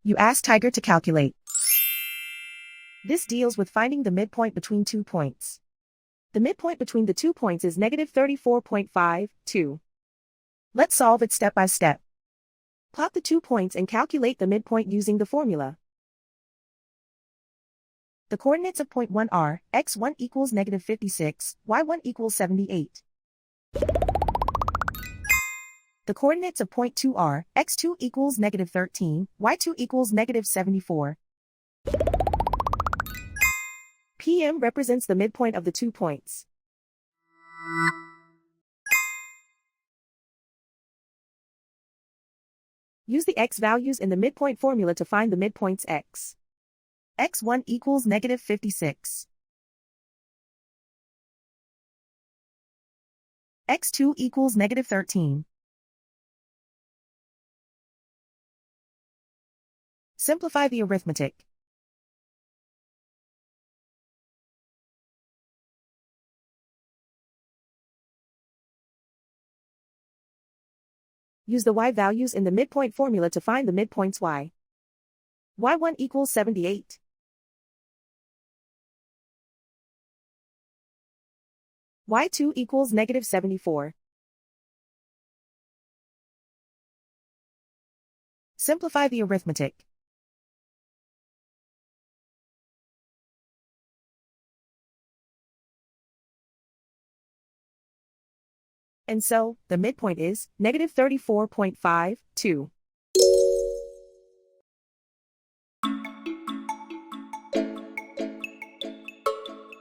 You ask Tiger to calculate. This deals with finding the midpoint between 2 points. The midpoint between the 2 points is negative 34.52. Let's solve it step by step. Plot the 2 points and calculate the midpoint using the formula. The coordinates of point 1 are, x1 equals negative 56, y1 equals 78. The coordinates of point 2 are, x2 equals negative 13, y2 equals negative 74. PM represents the midpoint of the 2 points. Use the x values in the midpoint formula to find the midpoints x. x1 equals negative 56. x2 equals negative 13. Simplify the arithmetic. Use the y values in the midpoint formula to find the midpoints y. y1 equals 78. y2 equals negative 74. Simplify the arithmetic. And so, the midpoint is negative 34.52.